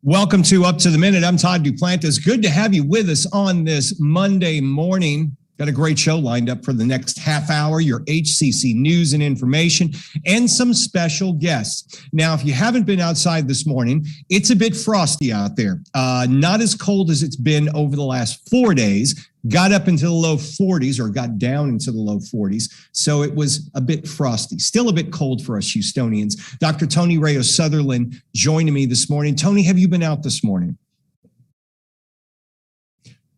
Welcome to Up to the Minute. I'm Todd Duplantis. Good to have you with us on this Monday morning. Got a great show lined up for the next half hour, your HCC news and information, and some special guests. Now, if you haven't been outside this morning, it's a bit frosty out there. Not as cold as it's been over the last 4 days. Got up into the low 40s or got down into the low 40s. So it was a bit frosty, still a bit cold for us Houstonians. Dr. Tony Rayo Sutherland joining me this morning. Tony, have you been out this morning?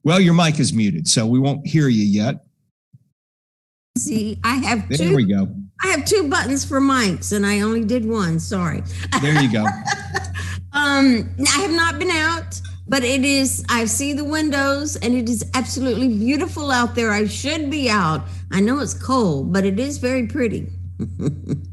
Well, your mic is muted, so we won't hear you yet. See, I have There we go. I have two buttons for mics, and I only did one. Sorry. There you go. I have not been out, but it is. I see the windows, and it is absolutely beautiful out there. I should be out. I know it's cold, but it is very pretty.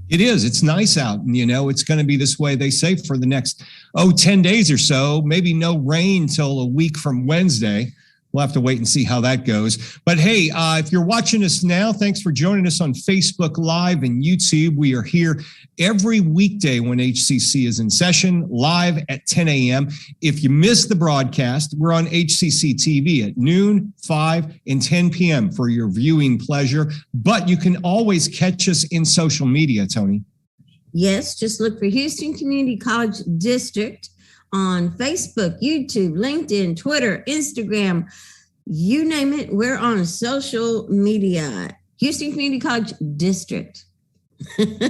It is. It's nice out. And, you know, it's going to be this way, they say, for the next, 10 days or so. Maybe no rain till a week from Wednesday. We'll have to wait and see how that goes. But hey, if you're watching us now, thanks for joining us on Facebook Live and YouTube. We are here every weekday when HCC is in session, live at 10 a.m. If you missed the broadcast, we're on HCCTV at noon, 5, and 10 p.m. for your viewing pleasure. But you can always catch us in social media, Tony. Yes, just look for Houston Community College District on Facebook, YouTube, LinkedIn, Twitter, Instagram, you name it. We're on social media. Houston Community College District.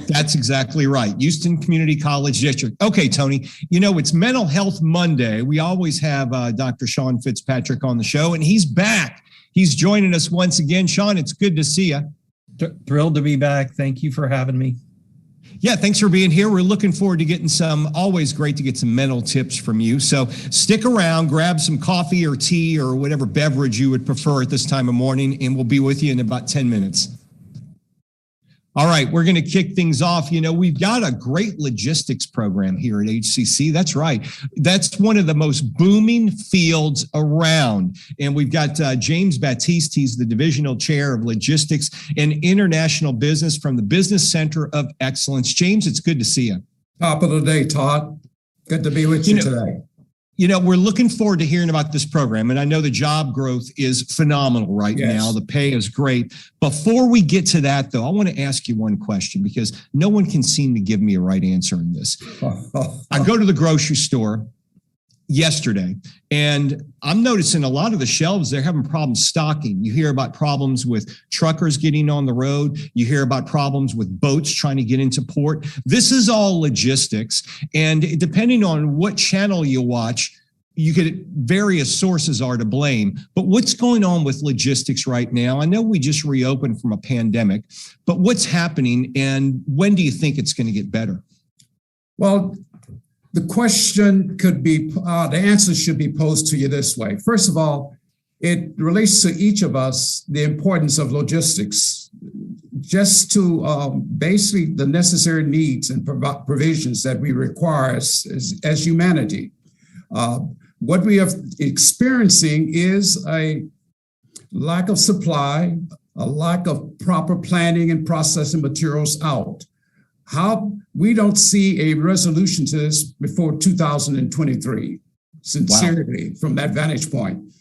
That's exactly right. Houston Community College District. Okay, Tony, you know, it's Mental Health Monday. We always have Dr. Shawn Fitzpatrick on the show, and he's back. He's joining us once again. Shawn, it's good to see you. Thrilled to be back. Thank you for having me. Yeah, thanks for being here. We're looking forward to getting always great to get some mental tips from you. So stick around, grab some coffee or tea or whatever beverage you would prefer at this time of morning, and we'll be with you in about 10 minutes. All right, we're going to kick things off. You know, we've got a great logistics program here at HCC. That's right. That's one of the most booming fields around. And we've got James Battieste. He's the Divisional Chair of Logistics and International Business from the Business Center of Excellence. James, it's good to see you. Top of the day, Todd. Good to be with you today. You know, we're looking forward to hearing about this program. And I know the job growth is phenomenal right now. The pay is great. Before we get to that, though, I want to ask you one question because no one can seem to give me a right answer in this. I go to the grocery store yesterday, and I'm noticing a lot of the shelves, they're having problems stocking. You hear about problems with truckers getting on the road. You hear about problems with boats trying to get into port. This is all logistics. And depending on what channel you watch, you could, various sources are to blame. But what's going on with logistics right now? I know we just reopened from a pandemic, but what's happening and when do you think it's going to get better? Well, the question could be, the answer should be posed to you this way. First of all, it relates to each of us, the importance of logistics, just to basically the necessary needs and provisions that we require as humanity. What we are experiencing is a lack of supply, a lack of proper planning and processing materials out. How we don't see a resolution to this before 2023, sincerely, from that vantage point.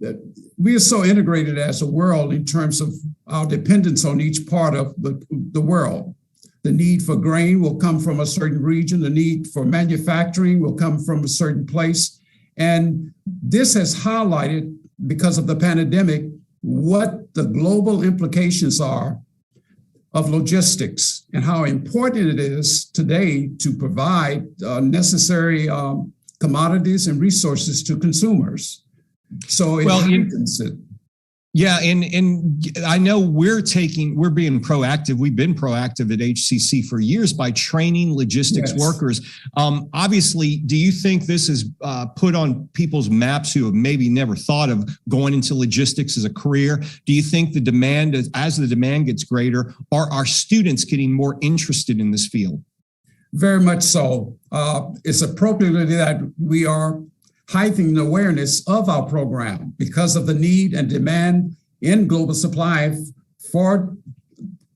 That we are so integrated as a world in terms of our dependence on each part of the world. The need for grain will come from a certain region. The need for manufacturing will come from a certain place. And this has highlighted, because of the pandemic, what the global implications are of logistics and how important it is today to provide necessary commodities and resources to consumers. So yeah, and I know we're being proactive. We've been proactive at HCC for years by training logistics workers. Obviously, do you think this is put on people's maps who have maybe never thought of going into logistics as a career? Do you think the demand, as the demand gets greater, are our students getting more interested in this field? Very much so. It's appropriate that we are heightening awareness of our program because of the need and demand in global supply for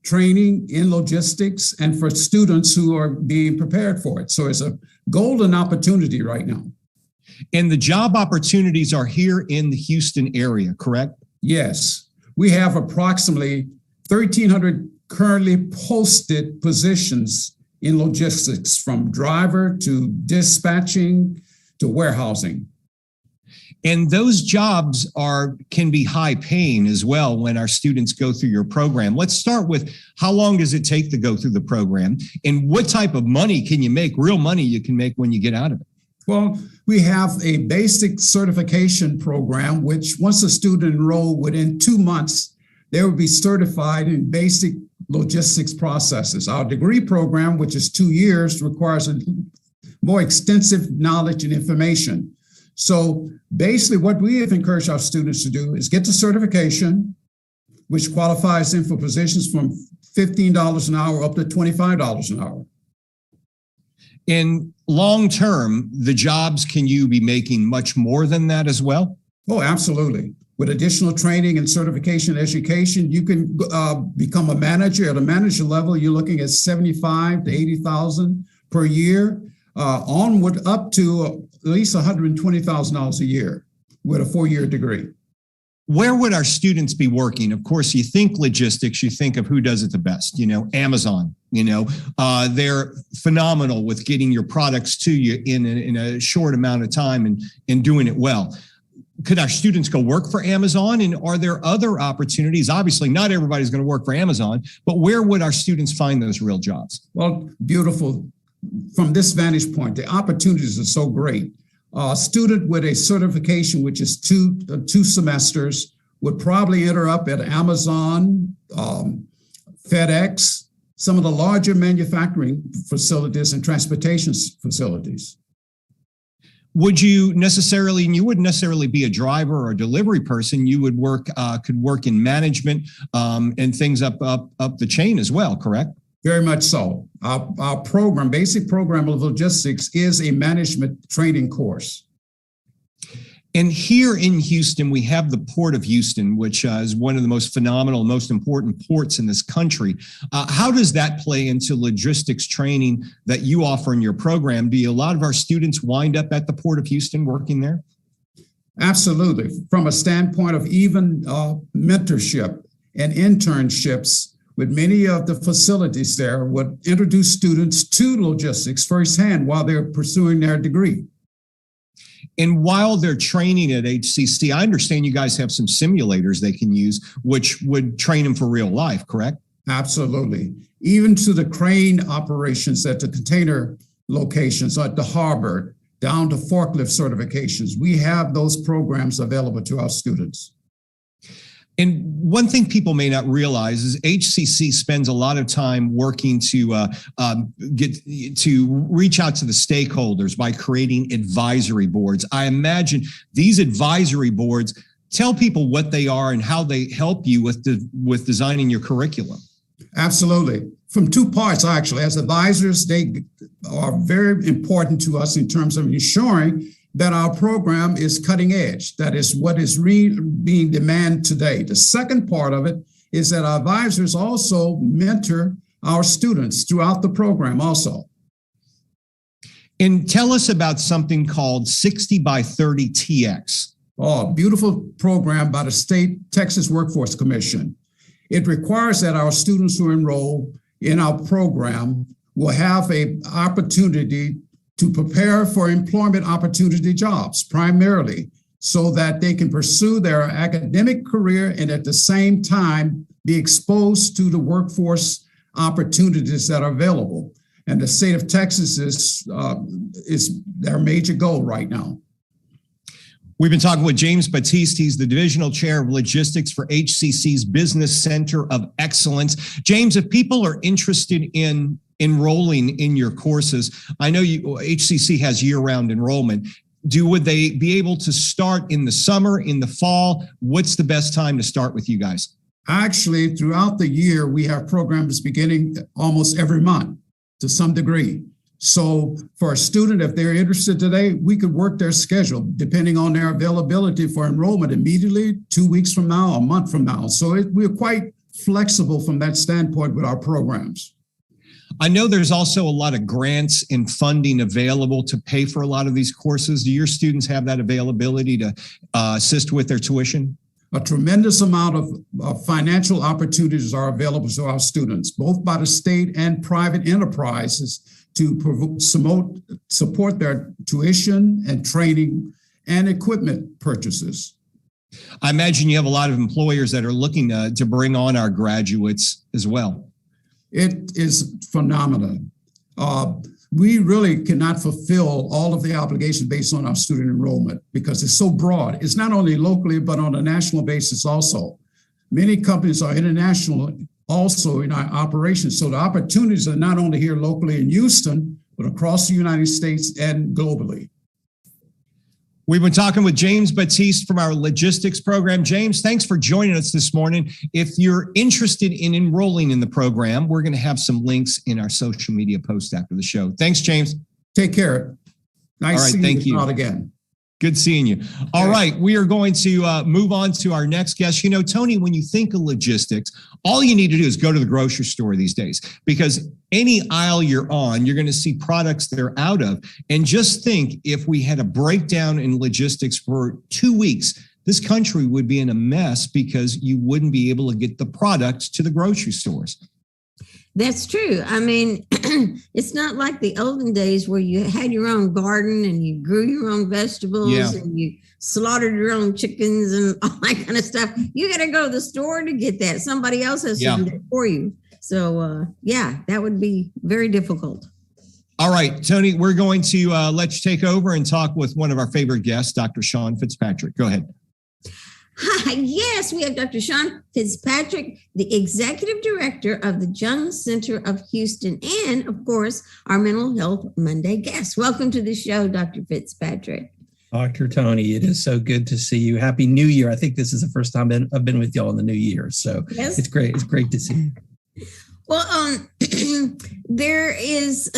training in logistics and for students who are being prepared for it. So it's a golden opportunity right now. And the job opportunities are here in the Houston area, correct? Yes. We have approximately 1,300 currently posted positions in logistics, from driver to dispatching to warehousing. And those jobs can be high paying as well when our students go through your program. Let's start with, how long does it take to go through the program? And what type of money can you make, real money you can make when you get out of it? Well, we have a basic certification program, which once a student enrolled within 2 months, they will be certified in basic logistics processes. Our degree program, which is 2 years, requires a more extensive knowledge and information. So basically what we have encouraged our students to do is get the certification, which qualifies them for positions from $15 an hour up to $25 an hour. In long term, the jobs, can you be making much more than that as well? Oh, absolutely. With additional training and certification education, you can become a manager. At a manager level, you're looking at $75,000 to $80,000 per year, onward up to at least $120,000 a year with a 4-year degree. Where would our students be working? Of course, you think logistics, you think of who does it the best, Amazon, they're phenomenal with getting your products to you in a short amount of time and doing it well. Could our students go work for Amazon? And are there other opportunities? Obviously, not everybody's going to work for Amazon, but where would our students find those real jobs? Well, beautiful. From this vantage point, the opportunities are so great. A student with a certification, which is two semesters, would probably enter up at Amazon, FedEx, some of the larger manufacturing facilities and transportation facilities. You wouldn't necessarily be a driver or a delivery person. You would could work in management and things up the chain as well, correct? Very much so. Our program, basic program of logistics, is a management training course. And here in Houston, we have the Port of Houston, which is one of the most phenomenal, most important ports in this country. How does that play into logistics training that you offer in your program? Do a lot of our students wind up at the Port of Houston working there? Absolutely. From a standpoint of even mentorship and internships, with many of the facilities there, would introduce students to logistics firsthand while they're pursuing their degree. And while they're training at HCC, I understand you guys have some simulators they can use, which would train them for real life, correct? Absolutely. Even to the crane operations at the container locations at the harbor, down to forklift certifications. We have those programs available to our students. And one thing people may not realize is HCC spends a lot of time working to reach out to the stakeholders by creating advisory boards. I imagine these advisory boards tell people what they are and how they help you with designing your curriculum. Absolutely. From two parts, actually. As advisors, they are very important to us in terms of ensuring that our program is cutting edge. That is what is being demanded today. The second part of it is that our advisors also mentor our students throughout the program also. And tell us about something called 60 by 30 TX. Oh, beautiful program by the State Texas Workforce Commission. It requires that our students who enroll in our program will have an opportunity to prepare for employment opportunity jobs, primarily, so that they can pursue their academic career and at the same time be exposed to the workforce opportunities that are available. And the state of Texas is their major goal right now. We've been talking with James Battieste. He's the Divisional Chair of Logistics for HCC's Business Center of Excellence. James, if people are interested in enrolling in your courses, I know HCC has year-round enrollment. Would they be able to start in the summer, in the fall? What's the best time to start with you guys? Actually, throughout the year, we have programs beginning almost every month to some degree. So for a student, if they're interested today, we could work their schedule depending on their availability for enrollment immediately, 2 weeks from now, a month from now. So we're quite flexible from that standpoint with our programs. I know there's also a lot of grants and funding available to pay for a lot of these courses. Do your students have that availability to assist with their tuition? A tremendous amount of financial opportunities are available to our students, both by the state and private enterprises, to support their tuition and training and equipment purchases. I imagine you have a lot of employers that are looking to bring on our graduates as well. It is phenomenal. We really cannot fulfill all of the obligations based on our student enrollment because it's so broad. It's not only locally, but on a national basis also. Many companies are international also in our operations. So the opportunities are not only here locally in Houston, but across the United States and globally. We've been talking with James Battieste from our logistics program. James, thanks for joining us this morning. If you're interested in enrolling in the program, we're going to have some links in our social media post after the show. Thanks, James. Take care. Nice All right, seeing thank you you again. Good seeing you. All right, we are going to move on to our next guest. You know, Tony, when you think of logistics, all you need to do is go to the grocery store these days, because any aisle you're on, you're going to see products they're out of. And just think, if we had a breakdown in logistics for 2 weeks, this country would be in a mess because you wouldn't be able to get the products to the grocery stores. That's true. I mean, it's not like the olden days where you had your own garden and you grew your own vegetables and you slaughtered your own chickens and all that kind of stuff. You got to go to the store to get that. Somebody else has to do it for you. So, that would be very difficult. All right, Tony, we're going to let you take over and talk with one of our favorite guests, Dr. Shawn Fitzpatrick. Go ahead. Hi, yes, we have Dr. Shawn Fitzpatrick, the Executive Director of the Jung Center of Houston, and, of course, our Mental Health Monday guest. Welcome to the show, Dr. Fitzpatrick. Dr. Tony, it is so good to see you. Happy New Year. I think this is the first time I've been with y'all in the new year, so It's great. It's great to see you. Well, there is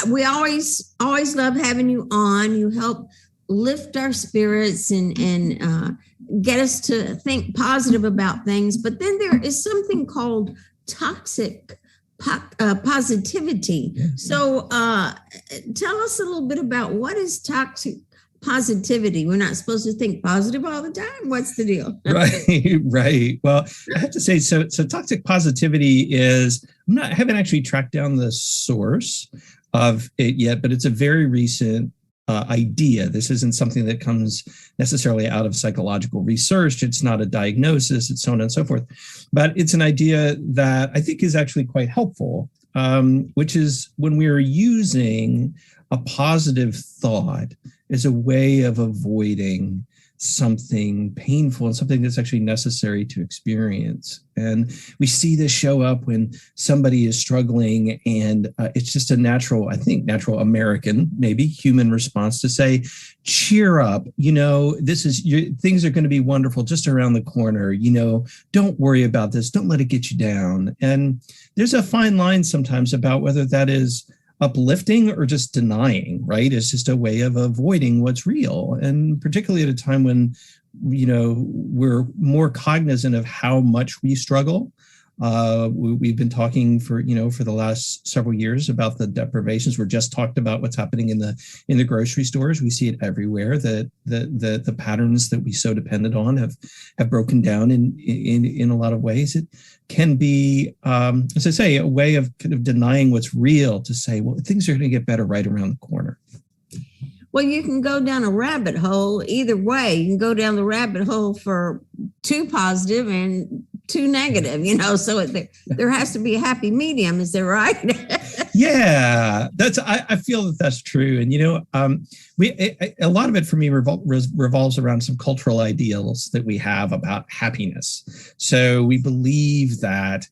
we always love having you on. You help lift our spirits and get us to think positive about things. But then there is something called toxic positivity. Yes. So tell us a little bit about what is toxic positivity. We're not supposed to think positive all the time. What's the deal? Right. Well, I have to say, so toxic positivity is, I haven't actually tracked down the source of it yet, but it's a very recent idea. This isn't something that comes necessarily out of psychological research. It's not a diagnosis, it's so on and so forth. But it's an idea that I think is actually quite helpful, which is when we are using a positive thought as a way of avoiding something painful and something that's actually necessary to experience. And we see this show up when somebody is struggling, and it's just a natural American, maybe human response to say, cheer up, things are going to be wonderful just around the corner, don't worry about this, don't let it get you down. And there's a fine line sometimes about whether that is uplifting or just denying, right? It's just a way of avoiding what's real. And particularly at a time when, we're more cognizant of how much we struggle. We've been talking for the last several years about the deprivations. We're just talked about what's happening in the grocery stores. We see it everywhere, that the patterns that we so depended on have broken down in a lot of ways. It can be, as I say, a way of kind of denying what's real, to say, well, things are going to get better right around the corner. Well, you can go down a rabbit hole either way. You can go down the rabbit hole for too positive and too negative, so there has to be a happy medium. Is that right? Yeah, I feel that's true. And, a lot of it for me revolves around some cultural ideals that we have about happiness. So we believe that,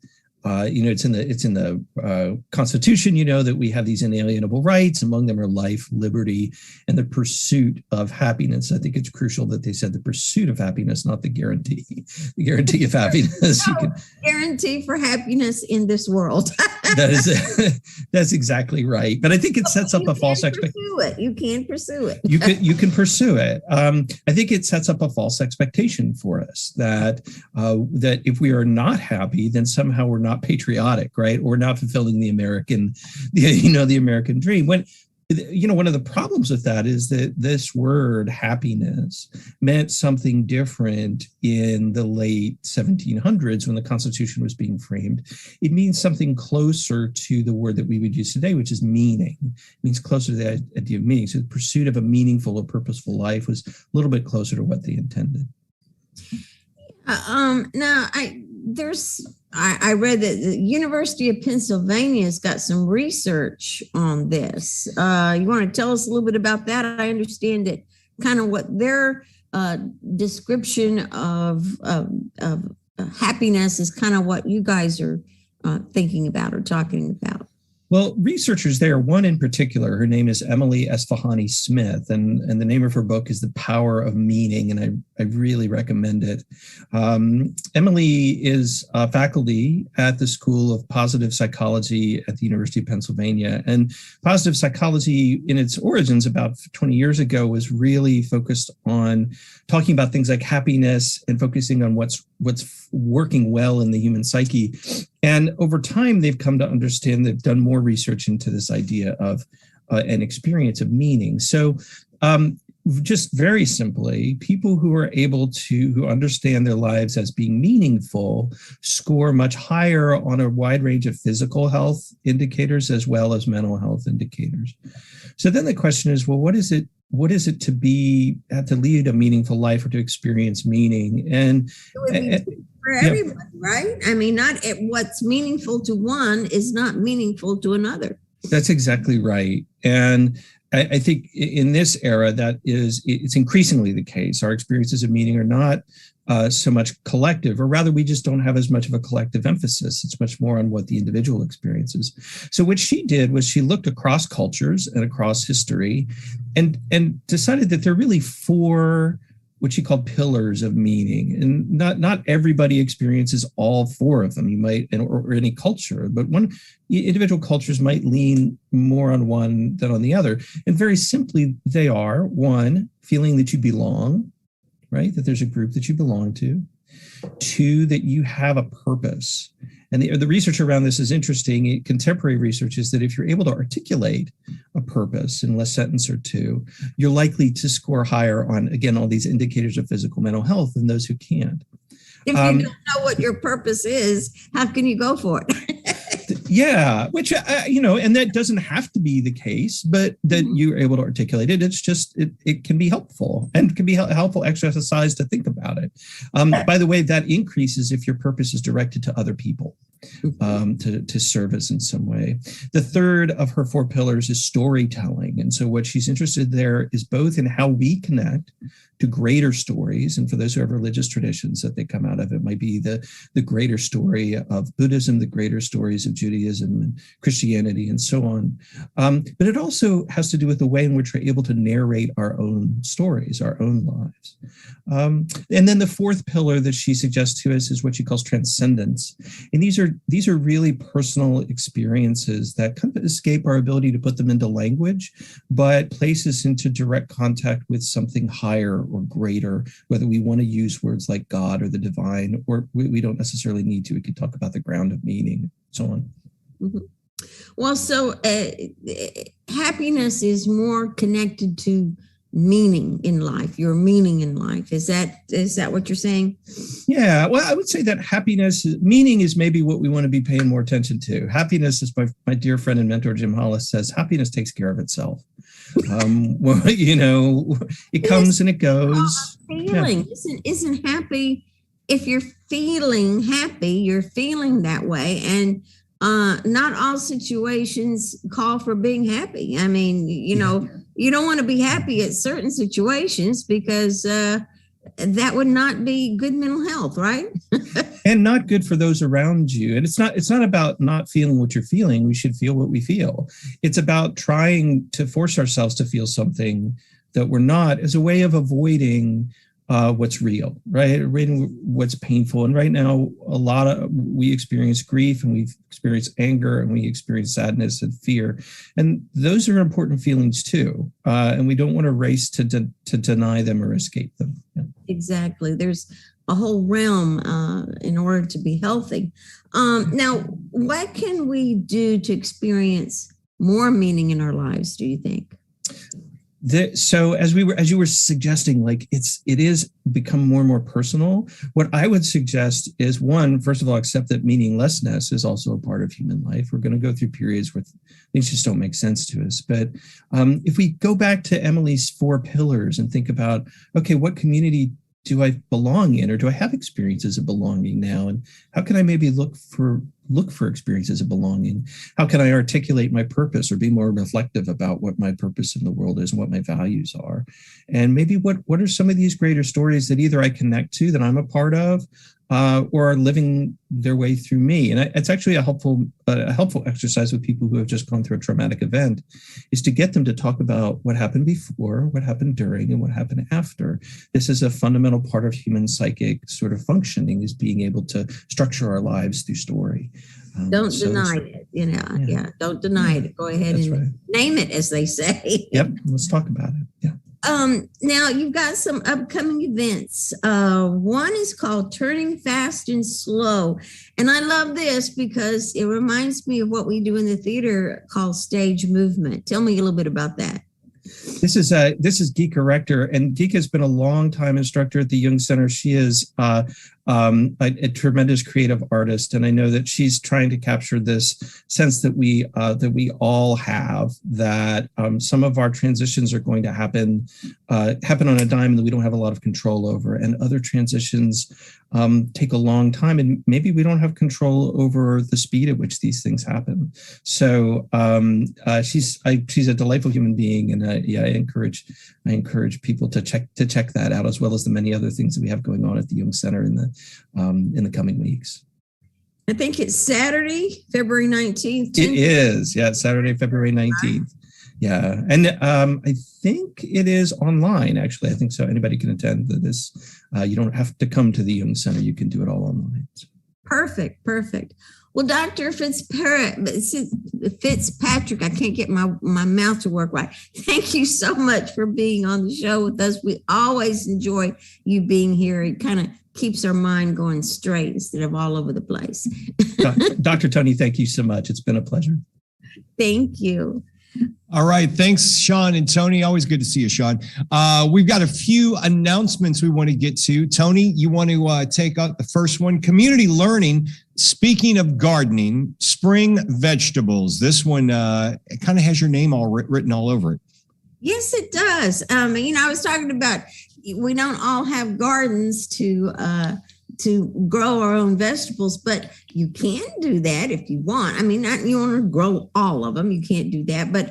it's in the Constitution, that we have these inalienable rights. Among them are life, liberty, and the pursuit of happiness. I think it's crucial that they said the pursuit of happiness, not the guarantee of happiness. Guarantee for happiness in this world. That's exactly right. But I think it sets up a false expectation. You can pursue it. You can pursue it. I think it sets up a false expectation for us that if we are not happy, then somehow we're not not patriotic, right? Or not fulfilling the American dream. When, one of the problems with that is that this word happiness meant something different in the late 1700s when the Constitution was being framed. It means something closer to the word that we would use today, which is meaning. It means closer to the idea of meaning. So the pursuit of a meaningful or purposeful life was a little bit closer to what they intended. Now, I read that the University of Pennsylvania has got some research on this. You want to tell us a little bit about that? I understand that kind of what their description of happiness is kind of what you guys are thinking about or talking about. Well, researchers there, one in particular, her name is Emily Esfahani Smith, and the name of her book is The Power of Meaning, and I really recommend it. Emily is faculty at the School of Positive Psychology at the University of Pennsylvania, and positive psychology in its origins about 20 years ago was really focused on talking about things like happiness and focusing on what's working well in the human psyche. And over time, they've come to understand, they've done more research into this idea of an experience of meaning. So just very simply, people who are who understand their lives as being meaningful score much higher on a wide range of physical health indicators as well as mental health indicators. So then the question is, well, what is it to lead a meaningful life or to experience meaning? And for everybody, right? I mean, what's meaningful to one is not meaningful to another. That's exactly right. And I think in this era, it's increasingly the case. Our experiences of meaning are not so much collective, or rather, we just don't have as much of a collective emphasis. It's much more on what the individual experiences. So what she did was she looked across cultures and across history and decided that there are really four what she called pillars of meaning. And not everybody experiences all four of them. You might, or any culture, but individual cultures might lean more on one than on the other. And very simply, they are: one, feeling that you belong, right? That there's a group that you belong to. Two, that you have a purpose. And the research around this is interesting. Contemporary research is that if you're able to articulate a purpose in a sentence or two, you're likely to score higher on, again, all these indicators of physical mental health than those who can't. If you don't know what your purpose is, how can you go for it? Yeah, which, and that doesn't have to be the case, but that you're able to articulate it. It's just, it can be helpful and can be helpful exercise to think about it. By the way, that increases if your purpose is directed to other people, to service in some way. The third of her four pillars is storytelling. And so what she's interested there is both in how we connect to greater stories. And for those who have religious traditions that they come out of, it might be the greater story of Buddhism, the greater stories of Judaism and Christianity and so on. But it also has to do with the way in which we're able to narrate our own stories, our own lives. And then the fourth pillar that she suggests to us is what she calls transcendence. And these are really personal experiences that kind of escape our ability to put them into language, but place us into direct contact with something higher or greater, whether we want to use words like God or the divine, or we don't necessarily need to. We could talk about the ground of meaning, so on. Mm-hmm. Well, so happiness is more connected to meaning in life, your meaning in life. Is that what you're saying? Yeah, well, I would say that meaning is maybe what we want to be paying more attention to. Happiness, as my dear friend and mentor, Jim Hollis, says, happiness takes care of itself. Well, it comes and it goes. Feeling isn't happy. If you're feeling happy, you're feeling that way. And not all situations call for being happy. I mean, you don't want to be happy at certain situations because that would not be good mental health, right? And not good for those around you. And it's not about not feeling what you're feeling. We should feel what we feel. It's about trying to force ourselves to feel something that we're not, as a way of avoiding what's real, right? What's painful. And right now, we experience grief, and we've experienced anger, and we experience sadness and fear. And those are important feelings too. And we don't want to race to deny them or escape them. Yeah. Exactly. There's whole realm in order to be healthy. Now, what can we do to experience more meaning in our lives, do you think? So as you were suggesting, like it is become more and more personal. What I would suggest is, one, first of all, accept that meaninglessness is also a part of human life. We're going to go through periods where things just don't make sense to us. But if we go back to Emily's 4 pillars and think about, okay, what community do I belong in, or do I have experiences of belonging now? And how can I maybe look for experiences of belonging? How can I articulate my purpose or be more reflective about what my purpose in the world is and what my values are? And maybe what are some of these greater stories that either I connect to, that I'm a part of, or are living their way through me? And it's actually a helpful exercise with people who have just gone through a traumatic event, is to get them to talk about what happened before, what happened during, and what happened after. This is a fundamental part of human psychic sort of functioning, is being able to structure our lives through story. Don't deny it, Yeah, don't deny it. Go ahead and name it, as they say. Yep, let's talk about it. Yeah. Now you've got some upcoming events. One is called Turning Fast and Slow. And I love this because it reminds me of what we do in the theater called stage movement. Tell me a little bit about that. This is Geeka Rector, and Geeka has been a long time instructor at the Jung Center. She is a tremendous creative artist, and I know that she's trying to capture this sense that we all have, that some of our transitions are going to happen on a dime that we don't have a lot of control over, and other transitions take a long time, and maybe we don't have control over the speed at which these things happen. So she's a delightful human being, and I encourage people to check that out, as well as the many other things that we have going on at the Jung Center in the coming weeks. I think it's Saturday, February 19th. It is, yeah, Saturday, February 19th. Yeah, and I think it is online, actually. I think so. Anybody can attend this. You don't have to come to the Jung Center. You can do it all online. Perfect. Well, Dr. Fitzpatrick, I can't get my mouth to work right. Thank you so much for being on the show with us. We always enjoy you being here. It kind of keeps our mind going straight instead of all over the place. Dr. Tony, thank you so much. It's been a pleasure. Thank you. All right. Thanks, Shawn and Tony. Always good to see you, Shawn. We've got a few announcements we want to get to. Tony, you want to take out the first one? Community learning. Speaking of gardening, spring vegetables. This one it kind of has your name all written all over it. Yes, it does. I was talking about, we don't all have gardens to grow our own vegetables, but you can do that if you want. Not you want to grow all of them. You can't do that, but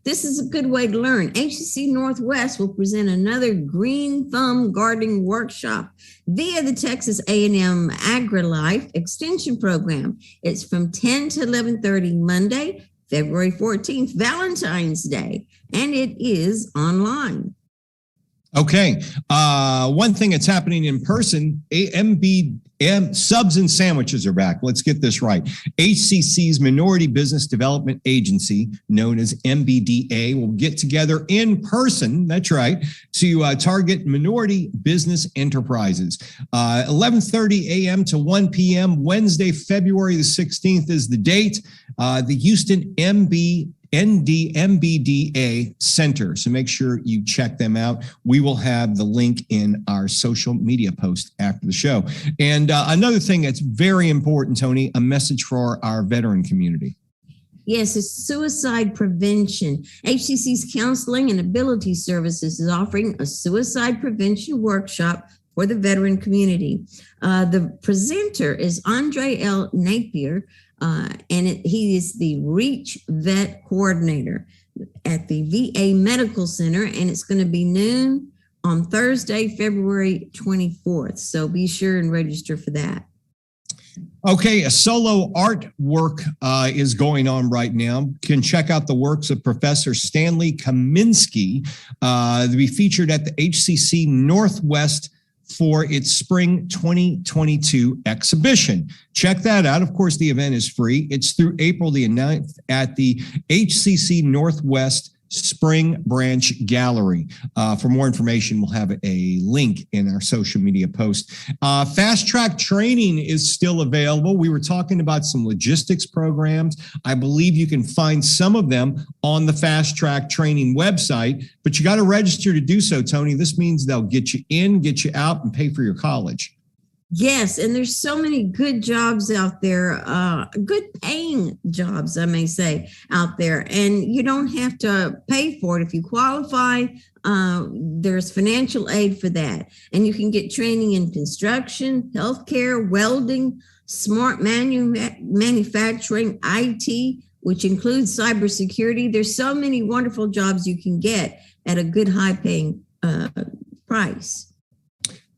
this is a good way to learn. HCC Northwest will present another Green Thumb Gardening Workshop via the Texas A&M AgriLife Extension Program. It's from 10 to 11:30 Monday, February 14th, Valentine's Day, and it is online. Okay. One thing that's happening in person, subs and sandwiches are back. Let's get this right. HCC's Minority Business Development Agency, known as MBDA, will get together in person, that's right, to target minority business enterprises. 11:30 a.m. to 1 p.m. Wednesday, February the 16th is the date. The Houston MBDA Center. So make sure you check them out. We will have the link in our social media post after the show. And another thing that's very important, Tony, a message for our veteran community. Yes, it's suicide prevention. HCC's Counseling and Ability Services is offering a suicide prevention workshop for the veteran community. The presenter is Andre L. Napier, he is the REACH Vet Coordinator at the VA Medical Center, and it's going to be noon on Thursday, February 24th. So be sure and register for that. Okay, a solo artwork is going on right now. You can check out the works of Professor Stanley Kaminsky to be featured at the HCC Northwest for its spring 2022 exhibition. Check that out. Of course, the event is free. It's through April the 9th at the HCC Northwest Spring Branch Gallery. For more information, we'll have a link in our social media post. Fast Track Training is still available. We were talking about some logistics programs. I believe you can find some of them on the Fast Track Training website, but you got to register to do so, Tony. This means they'll get you in, get you out, and pay for your college. Yes, and there's so many good jobs out there, good paying jobs, I may say, out there. And you don't have to pay for it. If you qualify, there's financial aid for that. And you can get training in construction, healthcare, welding, smart manufacturing, IT, which includes cybersecurity. There's so many wonderful jobs you can get at a good high paying price.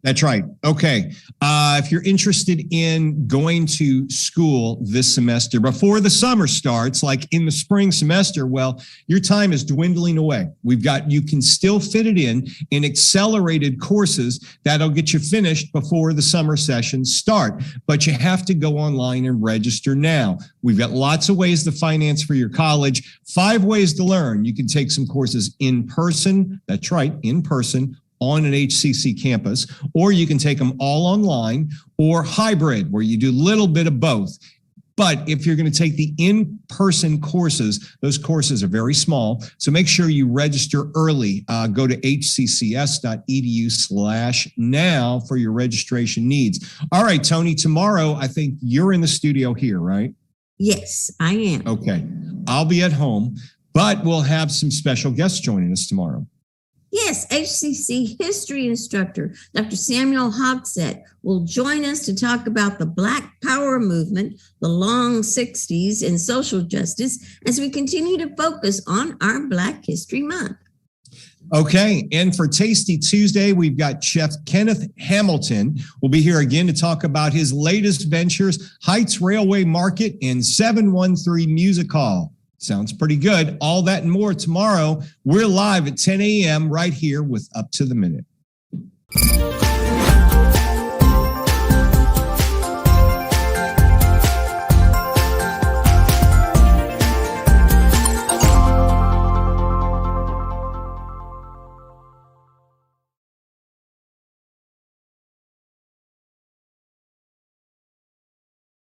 That's right. Okay. If you're interested in going to school this semester before the summer starts, like in the spring semester, well, your time is dwindling away. You can still fit it in accelerated courses that'll get you finished before the summer sessions start. But you have to go online and register now. We've got lots of ways to finance for your college. 5 ways to learn. You can take some courses in person. That's right, in person, on an HCC campus, or you can take them all online, or hybrid, where you do a little bit of both. But if you're going to take the in-person courses, those courses are very small. So make sure you register early. Go to hccs.edu/now for your registration needs. All right, Tony, tomorrow, I think you're in the studio here, right? Yes, I am. Okay. I'll be at home, but we'll have some special guests joining us tomorrow. Yes, HCC history instructor Dr. Samuel Hogsett will join us to talk about the Black Power movement, the long 60s, and social justice as we continue to focus on our Black History Month. Okay, and for Tasty Tuesday, we've got Chef Kenneth Hamilton. We'll be here again to talk about his latest ventures, Heights Railway Market and 713 Music Hall. Sounds pretty good. All that and more tomorrow. We're live at 10 a.m. right here with Up to the Minute.